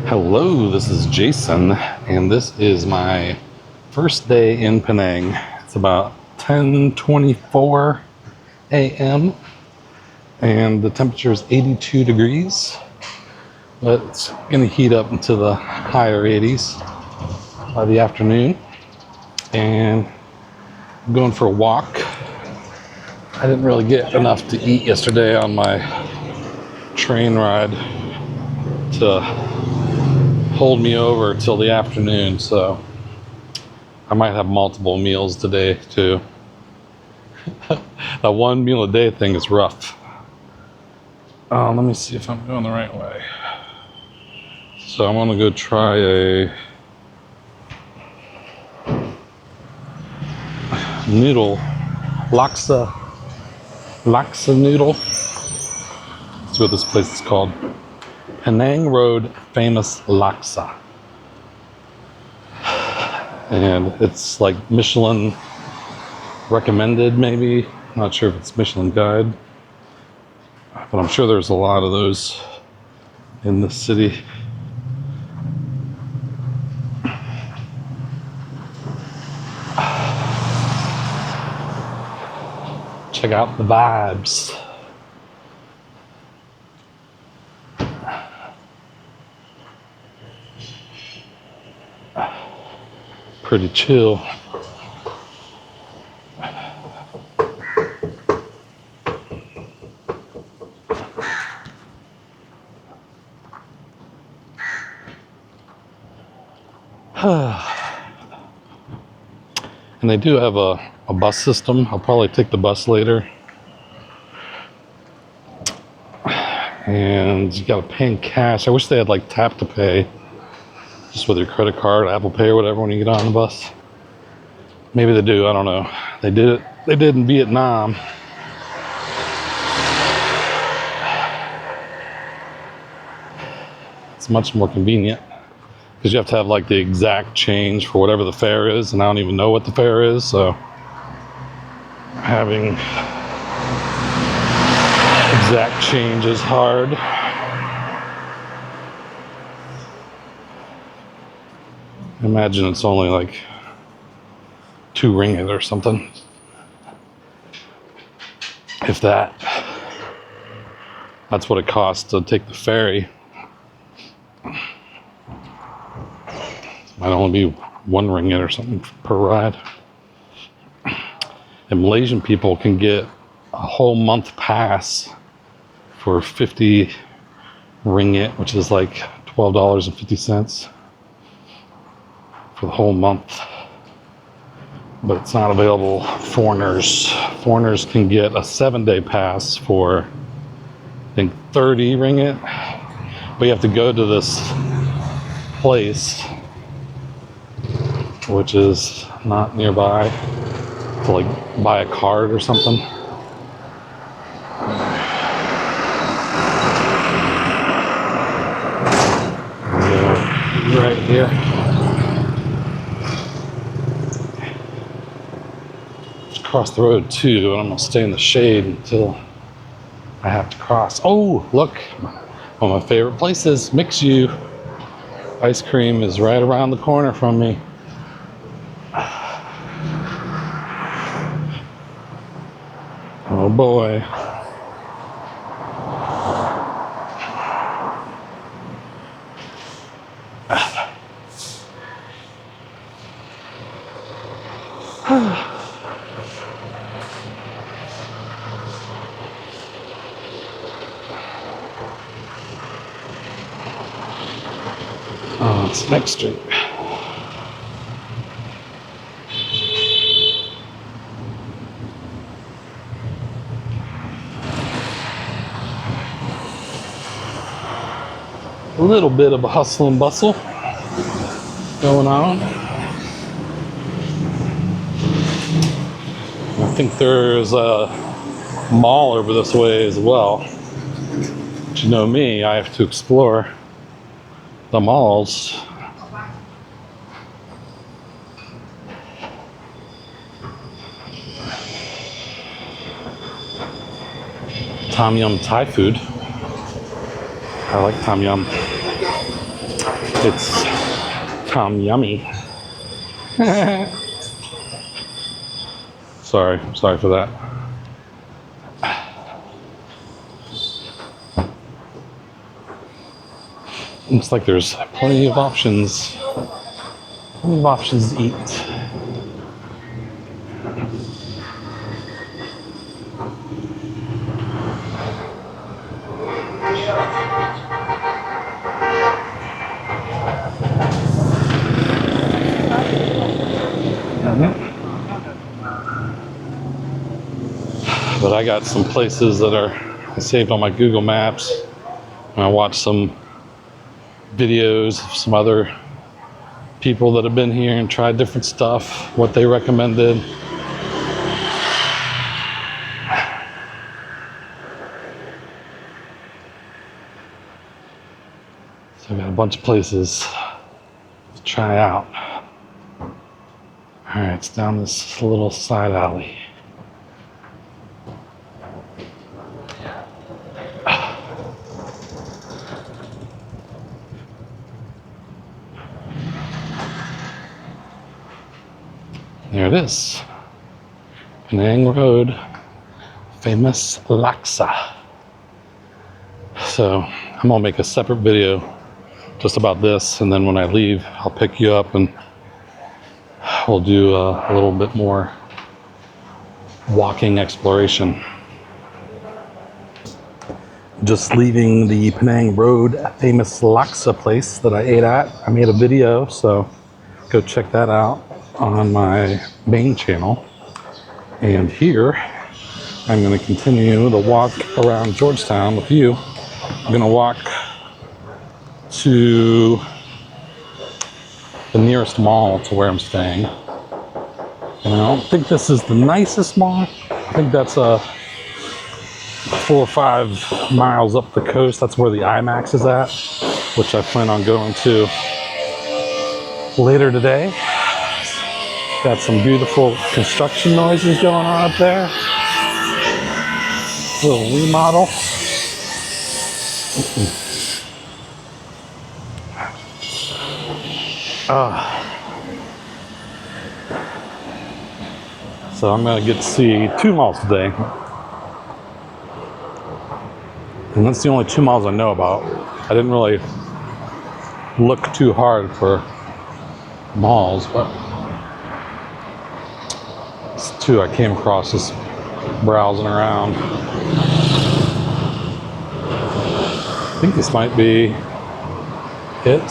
Hello, this is Jason, and this is my first day in Penang. It's about 10:24 a.m. and the temperature is 82 degrees, but it's going to heat up into the higher 80s by the afternoon. And I'm going for a walk. I didn't really get enough to eat yesterday on my train ride to hold me over till the afternoon, so I might have multiple meals today too. That one meal a day thing is rough. Let me see if I'm going the right way. So I'm gonna go try a noodle, laksa noodle. That's what this place is called. Penang Road Famous Laksa. And it's like Michelin-recommended, maybe. Not sure if it's Michelin guide, but I'm sure there's a lot of those in this city. Check out the vibes. Pretty chill. And they do have a bus system. I'll probably take the bus later. And you gotta pay in cash. I wish they had like tap to pay, just with your credit card, Apple Pay, or whatever when you get on the bus. Maybe they do, I don't know. They did in Vietnam. It's much more convenient because you have to have like the exact change for whatever the fare is, and I don't even know what the fare is, so having exact change is hard. Imagine it's only like 2 ringgit or something, if that. That's what it costs to take the ferry. Might only be 1 ringgit or something per ride. And Malaysian people can get a whole month pass for 50 ringgit, which is like $12.50 for the whole month. But it's not available for foreigners. Foreigners can get a 7-day pass for, I think, 30 ringgit. But you have to go to this place, which is not nearby, to like buy a card or something. Right here. Just cross the road too, and I'm gonna stay in the shade until I have to cross. Oh, look, one of my favorite places, Mix You. Ice cream is right around the corner from me. Oh boy. Oh, it's next street. A little bit of a hustle and bustle going on. I think there's a mall over this way as well. But you know me, I have to explore the malls. Tom Yum Thai food. I like Tom Yum. It's Tom Yummy. Sorry for that. Looks like there's plenty of options. Plenty of options to eat. But I got some places that I saved on my Google Maps, and I watched some videos of some other people that have been here and tried different stuff, what they recommended. So I got a bunch of places to try out. All right, it's down this little side alley. There it is. Penang Road Famous Laksa. So I'm gonna make a separate video just about this, and then when I leave, I'll pick you up and we'll do a little bit more walking exploration. Just leaving the Penang Road Famous Laksa place that I ate at. I made a video, so go check that out on my main channel. And here I'm going to continue to walk around Georgetown with you. I'm going to walk to the nearest mall to where I'm staying. And I don't think this is the nicest mall. I think that's 4 or 5 miles up the coast. That's where the IMAX is at, which I plan on going to later today. Got some beautiful construction noises going on up there. A little remodel. So I'm gonna get to see 2 malls today. And that's the only 2 malls I know about. I didn't really look too hard for malls, but it's 2 I came across just browsing around. I think this might be it.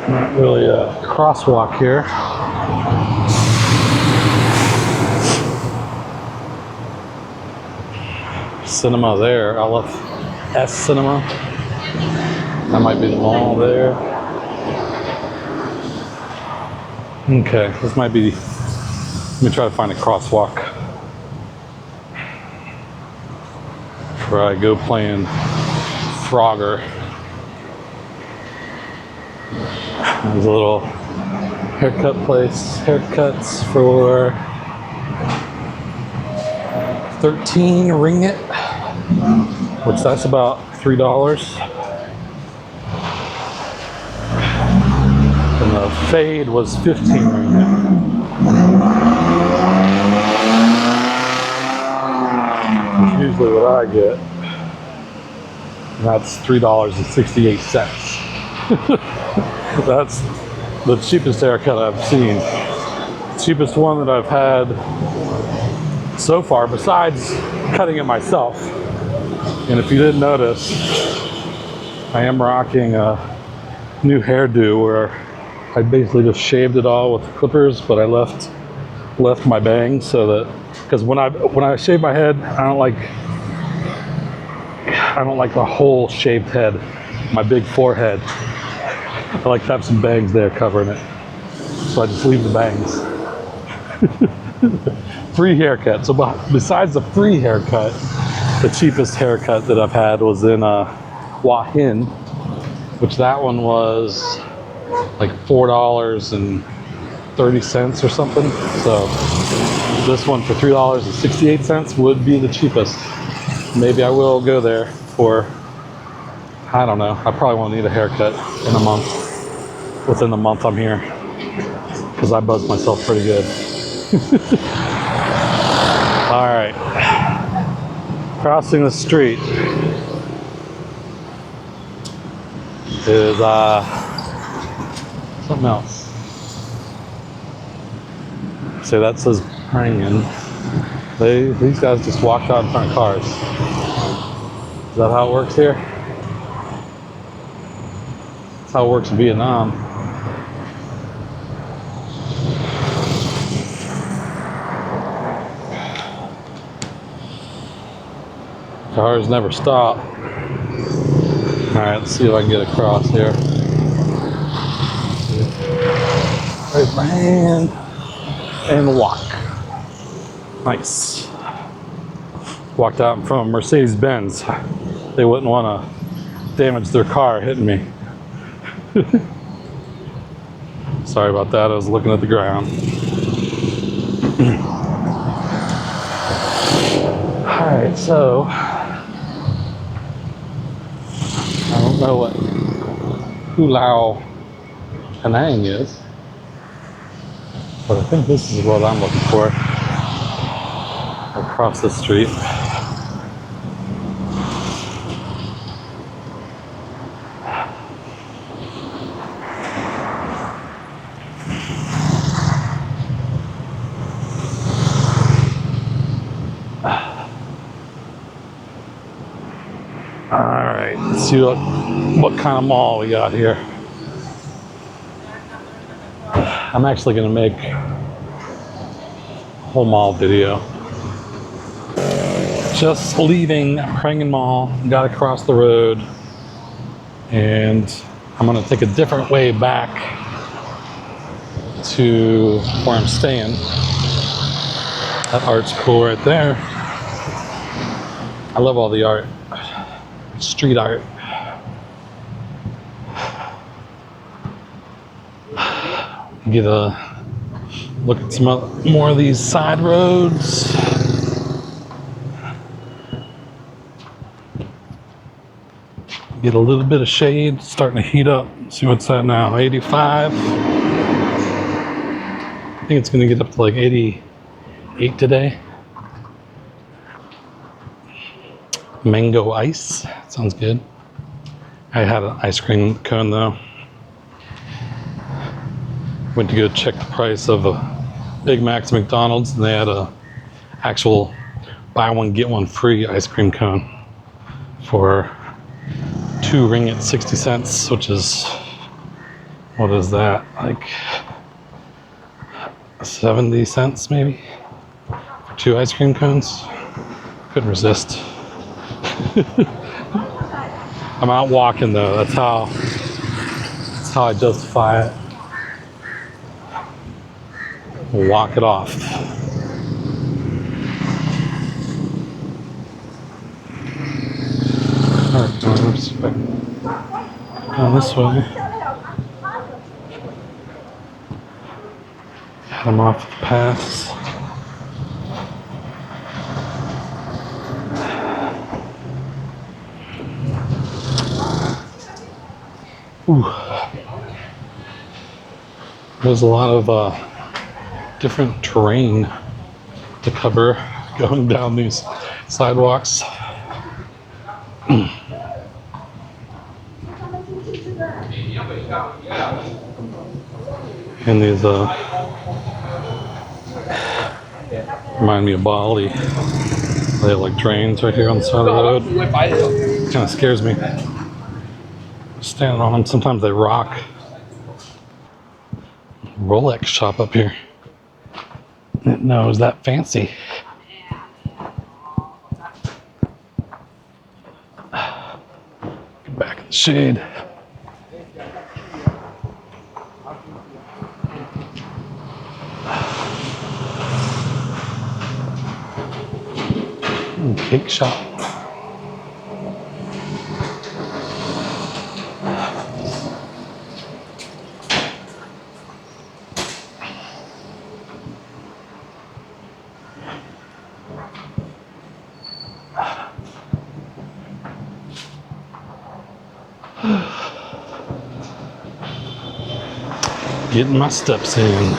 Not really a crosswalk here. Cinema there, LFS Cinema. That might be the mall there. Okay, this might be, let me try to find a crosswalk where I go playing Frogger. There's a little haircut place, haircuts for 13 ringgit, which that's about $3. And the fade was 15 ringgit. Which is usually what I get. And that's $3.68. That's the cheapest haircut I've seen. Cheapest one that I've had so far, besides cutting it myself. And if you didn't notice, I am rocking a new hairdo where I basically just shaved it all with clippers, but I left my bangs so that, because when I shave my head, I don't like the whole shaved head, my big forehead. I like to have some bangs there covering it, so I just leave the bangs. Free haircut. So besides the free haircut, the cheapest haircut that I've had was in Hua Hin, which that one was like $4.30 or something. So this one for $3.68 would be the cheapest. Maybe I will go there for, I don't know, I probably won't need a haircut in a month. Within the month I'm here, because I buzz myself pretty good. All right, crossing the street is something else. See, that says Prangin. These guys just walked out in front of cars. Is that how it works here? That's how it works in Vietnam. Cars never stop. All right, let's see if I can get across here. Raise my hand and walk. Nice. Walked out in front of Mercedes-Benz. They wouldn't want to damage their car hitting me. Sorry about that, I was looking at the ground. All right, so I don't know what Pulau Penang is, but I think this is what I'm looking for. Across the street. All right, let's see what kind of mall we got here. I'm actually going to make a whole mall video. Just leaving Prangin Mall, got across the road, and I'm going to take a different way back to where I'm staying. That art's cool right there. I love all the art. Street art. Get a look at some more of these side roads. Get a little bit of shade, starting to heat up. See what's that now, 85. I think it's gonna get up to like 88 today. Mango ice, sounds good. I had an ice cream cone though. Went to go check the price of a Big Mac's McDonald's, and they had a actual buy one get one free ice cream cone for 2 ringgit 60 cents, which is, what is that, like 70 cents maybe for 2 ice cream cones. Couldn't resist. I'm out walking though, that's how I justify it. Walk it off. Alright, going this way. Got him off the pass. Ooh. There's a lot of different terrain to cover going down these sidewalks. And these remind me of Bali. They have like drains right here on the side of the road. It kind of scares me. Standing on them, sometimes they rock. Rolex shop up here. No, is that fancy? Get back in the shade. Cake shop. Getting my steps in.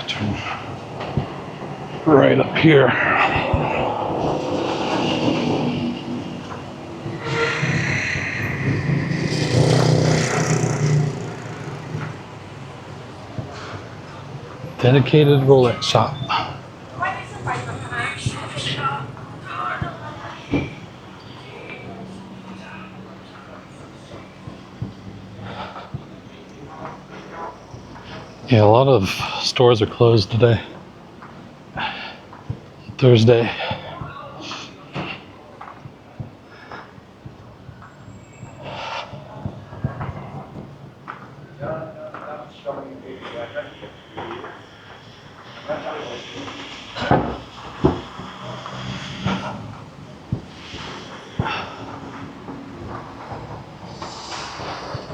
Turn right up here. Dedicated roulette shop. Yeah, a lot of stores are closed today. Thursday.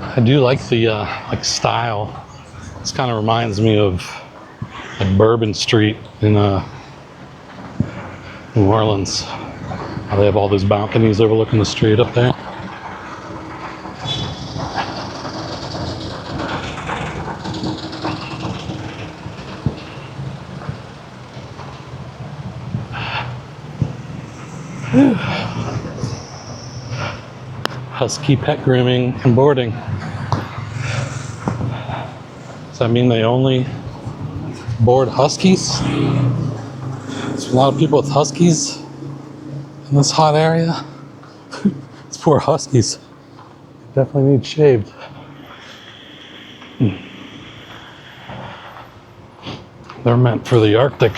I do like the like style. This kind of reminds me of like Bourbon Street in New Orleans. How they have all those balconies overlooking the street up there. Husky pet grooming and boarding. Does that mean they only board huskies? There's a lot of people with huskies in this hot area. These poor huskies definitely need shaved. They're meant for the Arctic.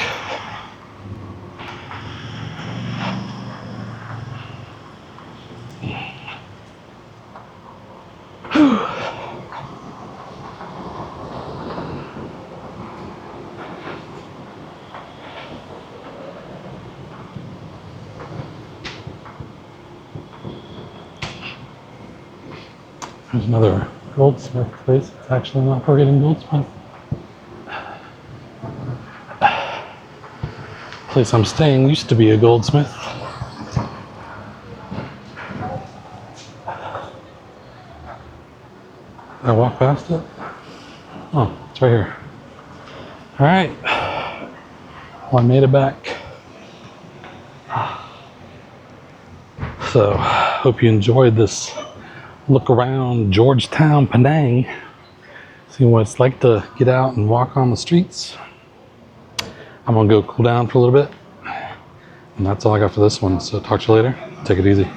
There's another goldsmith place. It's actually not forgetting goldsmith. Place I'm staying used to be a goldsmith. Did I walk past it? Oh, it's right here. All right. Well, I made it back. So, hope you enjoyed this look around Georgetown Penang. See what it's like to get out and walk on the streets. I'm gonna go cool down for a little bit. And that's all I got for this one. So talk to you later. Take it easy.